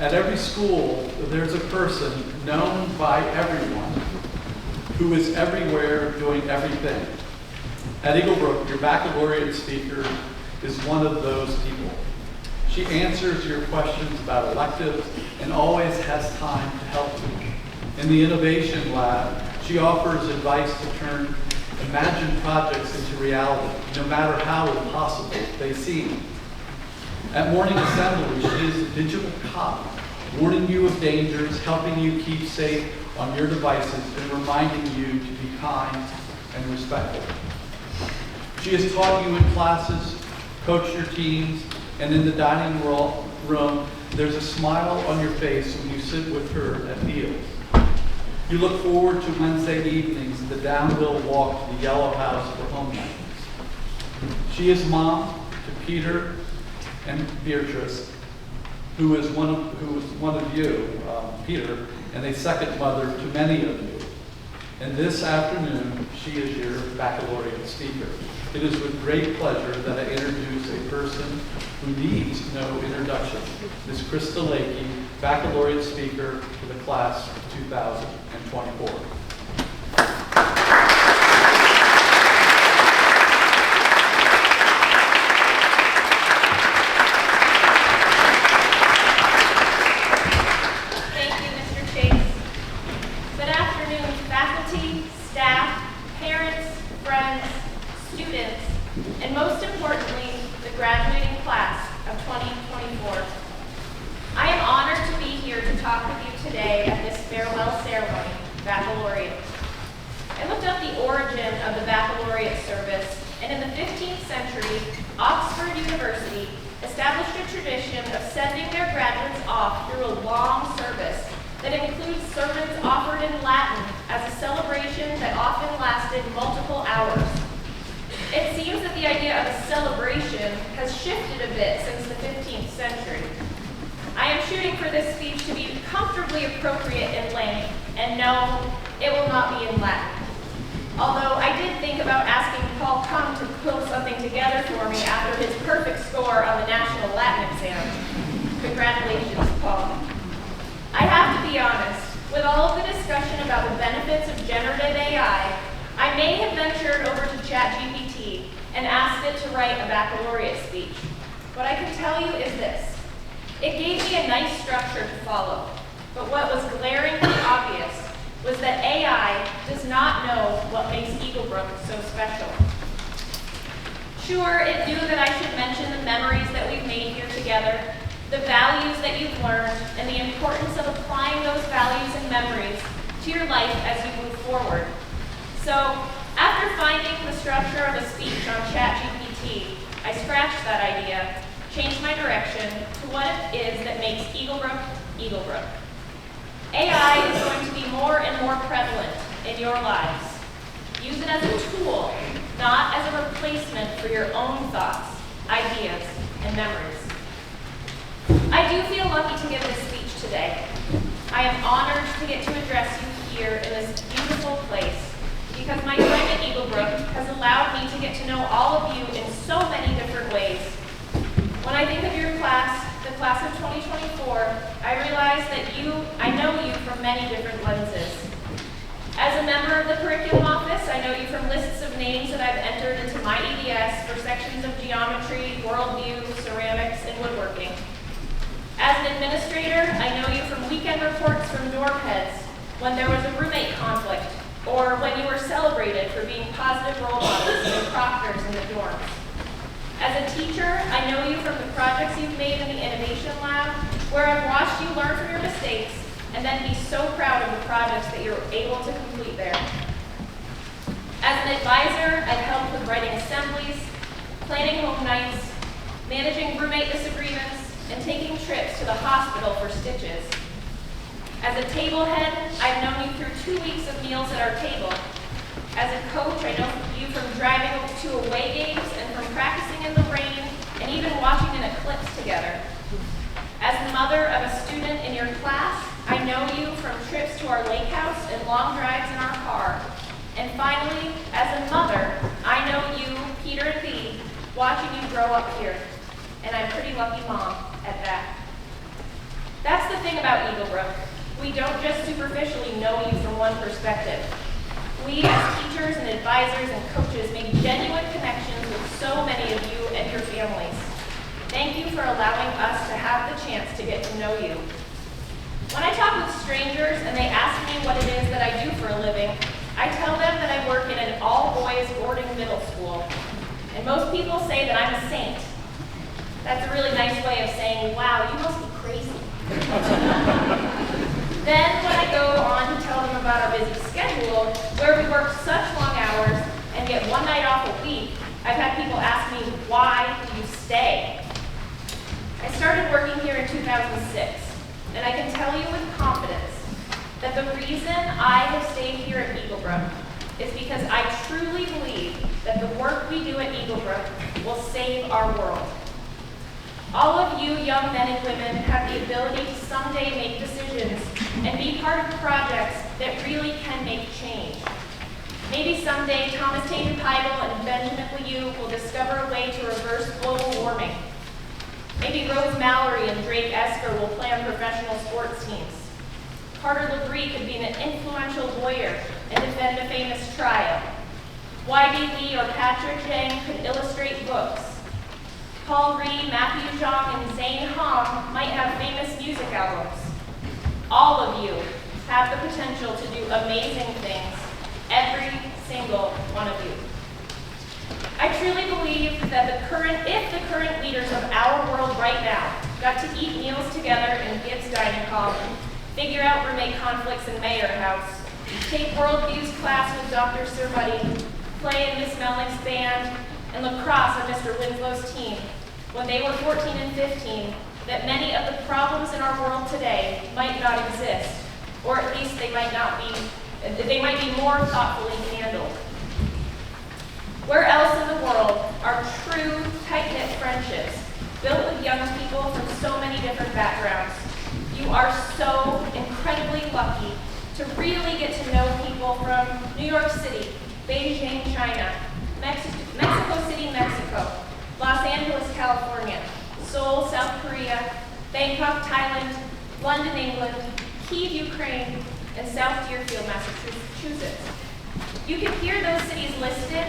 At every school, there's a person known by everyone who is everywhere doing everything. At Eaglebrook, your baccalaureate speaker is one of those people. She answers your questions about electives and always has time to help you. In the Innovation Lab, she offers advice to turn imagined projects into reality, no matter how impossible they seem. At morning assembly, she is a digital cop, warning you of dangers, helping you keep safe on your devices, and reminding you to be kind and respectful. She has taught you in classes, coached your teams, and in the dining room, there's a smile on your face when you sit with her at meals. You look forward to Wednesday evenings and the downhill walk to the Yellow House for home nights. She is mom to Peter and Beatrice, who is one of you, Peter, and a second mother to many of you. And this afternoon, she is your baccalaureate speaker. It is with great pleasure that I introduce a person who needs no introduction, Ms. Christa Lakey, baccalaureate speaker for the class of 2024. And most importantly, the graduating class of 2024. I am honored to be here to talk with you today at this farewell ceremony, Baccalaureate. I looked up the origin of the baccalaureate service, and in the 15th century, Oxford University established a tradition of sending their graduates off through a long service that includes sermons offered in Latin as a celebration that often lasted multiple hours. It seems that the idea of a celebration has shifted a bit since the 15th century. I am shooting for this speech to be comfortably appropriate in length, and no, it will not be in Latin. Although I did think about asking Paul Kung to quilt something together for me after his perfect score on the National Latin exam. Congratulations, Paul. I have to be honest, with all of the discussion about the benefits of generative AI, I may have ventured over to ChatGPT and asked it to write a baccalaureate speech. What I can tell you is this. It gave me a nice structure to follow, but what was glaringly obvious was that AI does not know what makes Eaglebrook so special. Sure, it knew that I should mention the memories that we've made here together, the values that you've learned, and the importance of applying those values and memories to your life as you move forward. So, after finding the structure of a speech on ChatGPT, I scratched that idea, changed my direction to what it is that makes Eaglebrook, Eaglebrook. AI is going to be more and more prevalent in your lives. Use it as a tool, not as a replacement for your own thoughts, ideas, and memories. I do feel lucky to give this speech today. I am honored to get to address you here in this beautiful place, because my time at Eaglebrook has allowed me to get to know all of you in so many different ways. When I think of your class, the class of 2024, I realize that I know you from many different lenses. As a member of the curriculum office, I know you from lists of names that I've entered into my EDS for sections of geometry, worldview, ceramics, and woodworking. As an administrator, I know you from weekend reports from dorm heads when there was a roommate conflict, or when you were celebrated for being positive role models and proctors in the dorms. As a teacher, I know you from the projects you've made in the Innovation Lab, where I've watched you learn from your mistakes and then be so proud of the projects that you're able to complete there. As an advisor, I've helped with writing assemblies, planning home nights, managing roommate disagreements, and taking trips to the hospital for stitches. As a table head, I've known you through 2 weeks of meals at our table. As a coach, I know you from driving to away games and from practicing in the rain and even watching an eclipse together. As the mother of a student in your class, I know you from trips to our lake house and long drives in our car. And finally, as a mother, I know you, Peter and Bea, watching you grow up here. And I'm a pretty lucky mom at that. That's the thing about Eaglebrook, we don't just superficially know you from one perspective. We, as teachers and advisors and coaches, make genuine connections with so many of you and your families. Thank you for allowing us to have the chance to get to know you. When I talk with strangers and they ask me what it is that I do for a living, I tell them that I work in an all-boys boarding middle school. And most people say that I'm a saint. That's a really nice way of saying, wow, you must be crazy. Then when I go on to tell them about our busy schedule, where we work such long hours and get one night off a week, I've had people ask me, why do you stay? I started working here in 2006, and I can tell you with confidence that the reason I have stayed here at Eaglebrook is because I truly believe that the work we do at Eaglebrook will save our world. All of you young men and women have the ability to someday make decisions and be part of projects that really can make change. Maybe someday Thomas Tatum Heibel and Benjamin Liu will discover a way to reverse global warming. Maybe Rose Mallory and Drake Esker will plan professional sports teams. Carter LaBrie could be an influential lawyer and defend a famous trial. Y.B. Lee or Patrick Zhang could illustrate books. Paul Reed, Matthew Zhang, and Zane Hong might have famous music albums. All of you have the potential to do amazing things, every single one of you. I truly believe that if the current leaders of our world right now got to eat meals together in Gibbs Dining Hall, figure out roommate conflicts in Mayor House, take worldviews class with Dr. Sir Buddy, play in Miss Melnick's band, and lacrosse on Mr. Winslow's team, when they were 14 and 15, that many of the problems in our world today might not exist, or at least they might be more thoughtfully handled. Where else in the world are true, tight-knit friendships built with young people from so many different backgrounds? You are so incredibly lucky to really get to know people from New York City, Beijing, China, Mexico City, Mexico, Los Angeles, California, Seoul, South Korea, Bangkok, Thailand, London, England, Kyiv, Ukraine, and South Deerfield, Massachusetts. You can hear those cities listed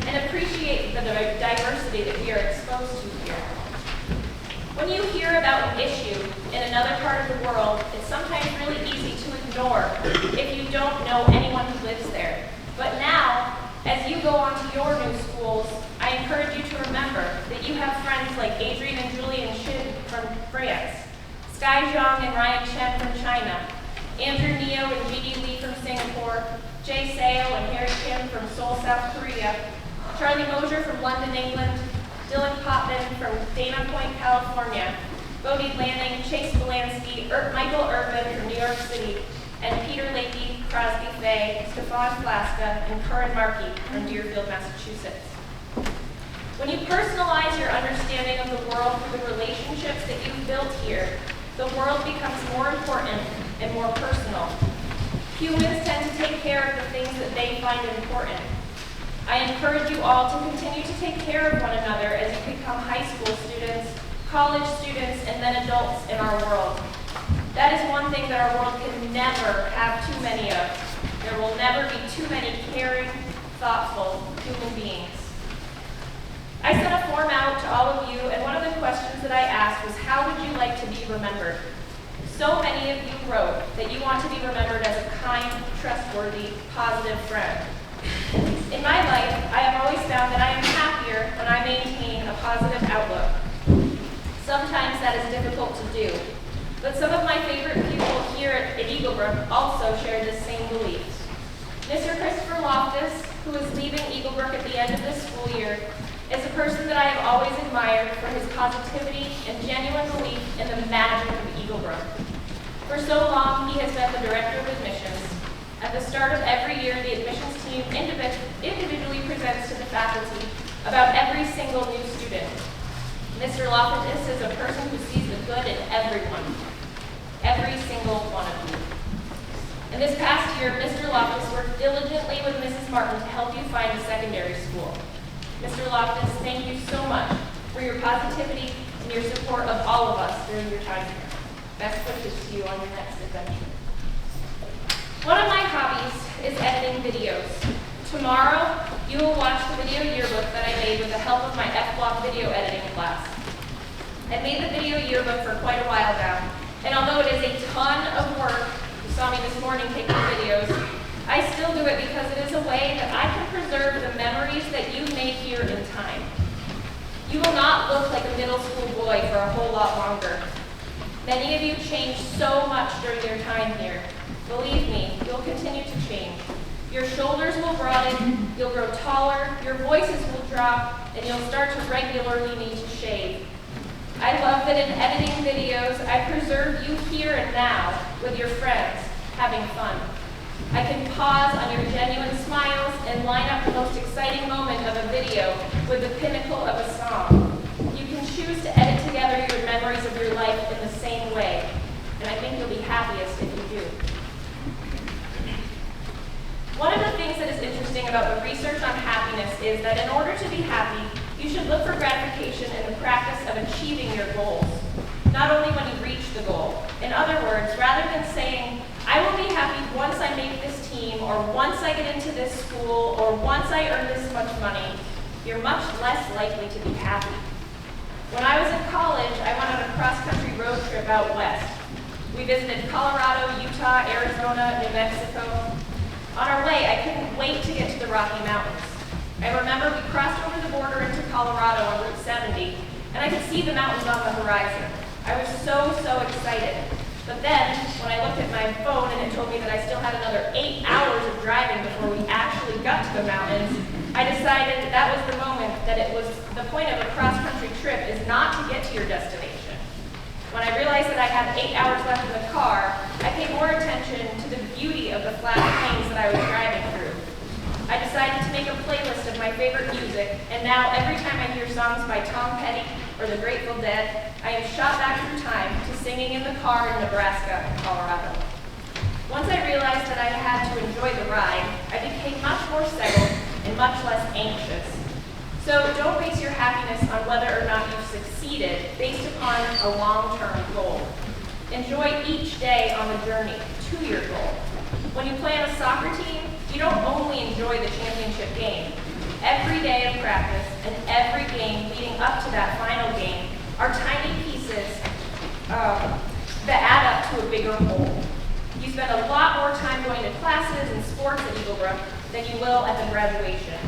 and appreciate the diversity that we are exposed to here. When you hear about an issue in another part of the world, it's sometimes really easy to ignore if you don't know anyone who lives there. But now, as you go on to your new schools, I encourage you to remember that you have friends like Adrian and Julian Shin from France, Sky Zhang and Ryan Chen from China, Andrew Neo and G.D. Lee from Singapore, Jay Seo and Harry Kim from Seoul, South Korea, Charlie Mosier from London, England, Dylan Potman from Dana Point, California, Bodie Lanning, Chase Belansky, Michael Urban from New York City, and Peter Lakey, Crosby Fay, Stefan Flaska, and Curran Markey from Deerfield, Massachusetts. When you personalize your understanding of the world through the relationships that you've built here, the world becomes more important and more personal. Humans tend to take care of the things that they find important. I encourage you all to continue to take care of one another as you become high school students, college students, and then adults in our world. That is one thing that our world can never have too many of. There will never be too many caring, thoughtful human beings. I sent a form out to all of you, and one of the questions that I asked was, how would you like to be remembered? So many of you wrote that you want to be remembered as a kind, trustworthy, positive friend. In my life, I have always found that I am happier when I maintain a positive outlook. Sometimes that is difficult to do, but some of my favorite people here at Eaglebrook also share this same beliefs. Mr. Christopher Loftus, who is leaving Eaglebrook at the end of this school year, is a person that I have always admired for his positivity and genuine belief in the magic of Eaglebrook. For so long, he has been the director of admissions. At the start of every year, the admissions team individually presents to the faculty about every single new student. Mr. Loftus is a person who sees the good in everyone, every single one of you. And this past year, Mr. Loftus worked diligently with Mrs. Martin to help you find a secondary school. Mr. Loftus, thank you so much for your positivity and your support of all of us during your time here. Best wishes to you on your next adventure. One of my hobbies is editing videos. Tomorrow, you will watch the video yearbook that I made with the help of my F-Block video editing class. I've made the video yearbook for quite a while now, and although it is a ton of work, you saw me this morning taking videos, I still do it because it is a way that I can preserve the memories that you made here in time. You will not look like a middle school boy for a whole lot longer. Many of you changed so much during your time here. Believe me, you'll continue to change. Your shoulders will broaden, you'll grow taller, your voices will drop, and you'll start to regularly need to shave. I love that in editing videos, I preserve you here and now with your friends, having fun. I can pause on your genuine smiles and line up the most exciting moment of a video with the pinnacle of a song. You can choose to edit together your memories of your life in the same way, and I think you'll be happiest if you do. One of the things that is interesting about the research on happiness is that in order to be happy, you should look for gratification in the practice of achieving your goals, not only when you reach the goal. In other words, rather than saying, I will be happy once I make this team, or once I get into this school, or once I earn this much money, you're much less likely to be happy. When I was in college, I went on a cross-country road trip out west. We visited Colorado, Utah, Arizona, New Mexico. On our way, I couldn't wait to get to the Rocky Mountains. I remember we crossed over the border into Colorado on Route 70, and I could see the mountains on the horizon. I was so excited. But then, when I looked at my phone and it told me that I still had another 8 hours of driving before we actually got to the mountains, I decided that was the moment that it was the point of a cross-country trip is not to get to your destination. When I realized that I had 8 hours left in the car, I paid more attention to the beauty of the flat plains that I was driving through. I decided to make a playlist of my favorite music, and now every time I hear songs by Tom Petty or the Grateful Dead, I am shot back through time to singing in the car in Nebraska and Colorado. Once I realized that I had to enjoy the ride, I became much more settled and much less anxious. So don't base your happiness on whether or not you've succeeded based upon a long-term goal. Enjoy each day on the journey to your goal. When you play on a soccer team, you don't only enjoy the championship game. Every day of practice and every game leading up to that final game are tiny pieces that add up to a bigger whole. You spend a lot more time going to classes and sports at Eaglebrook than you will at the graduation.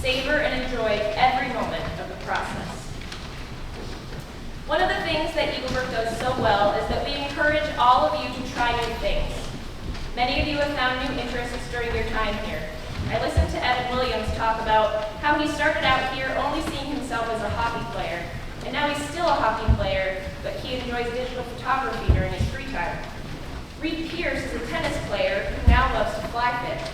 Savor and enjoy every moment of the process. One of the things that Eaglebrook does so well is that we encourage all of you to try new things. Many of you have found new interests during your time here. I listened to Evan Williams talk about how he started out here only seeing himself as a hockey player, and now he's still a hockey player, but he enjoys digital photography during his free time. Reed Pierce is a tennis player who now loves to fly fish.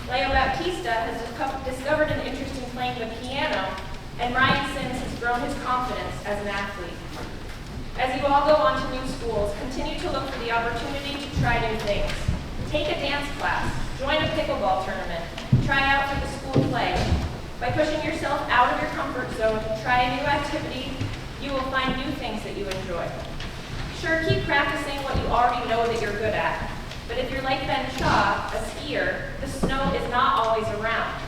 Leo Baptista has discovered an interest in playing the piano, and Ryan Sims has grown his confidence as an athlete. As you all go on to new schools, continue to look for the opportunity to try new things. Take a dance class, join a pickleball tournament, try out for the school play. By pushing yourself out of your comfort zone to try a new activity, you will find new things that you enjoy. Sure, keep practicing what you already know that you're good at. But if you're like Ben Shaw, a skier, the snow is not always around.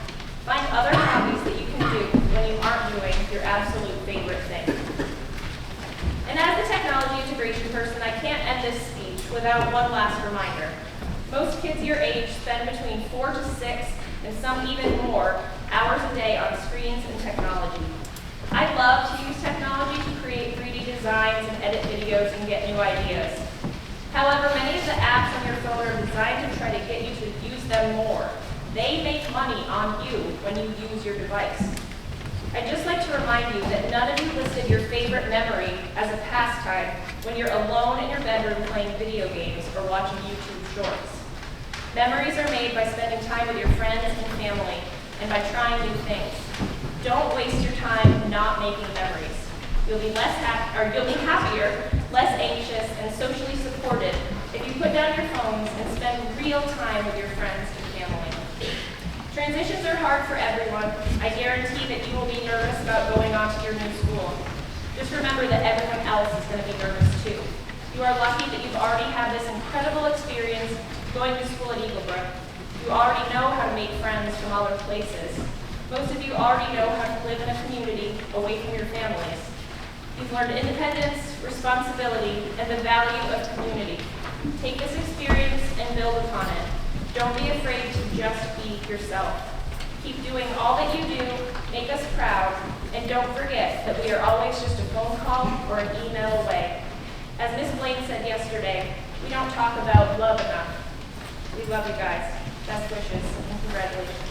Find other hobbies that you can do when you aren't doing your absolute favorite thing. And as the technology integration person, I can't end this speech without one last reminder. Most kids your age spend between 4 to 6, and some even more, hours a day on screens and technology. I love to use technology to create 3D designs and edit videos and get new ideas. However, many of the apps on your phone are designed to try to get you to use them more. They make money on you when you use your device. I'd just like to remind you that none of you listed your favorite memory as a pastime when you're alone in your bedroom playing video games or watching YouTube shorts. Memories are made by spending time with your friends and family and by trying new things. Don't waste your time not making memories. You'll be happier, less anxious, and socially supported if you put down your phones and spend real time with your friends and family. Transitions are hard for everyone. I guarantee that you will be nervous about going on to your new school. Just remember that everyone else is going to be nervous too. You are lucky that you've already had this incredible experience going to school at Eaglebrook. You already know how to make friends from other places. Most of you already know how to live in a community away from your families. You've learned independence, responsibility, and the value of community. Take this experience and build upon it. Don't be afraid to just be yourself. Keep doing all that you do, make us proud, and don't forget that we are always just a phone call or an email away. As Miss Blaine said yesterday, we don't talk about love enough. We love you guys. Best wishes and congratulations.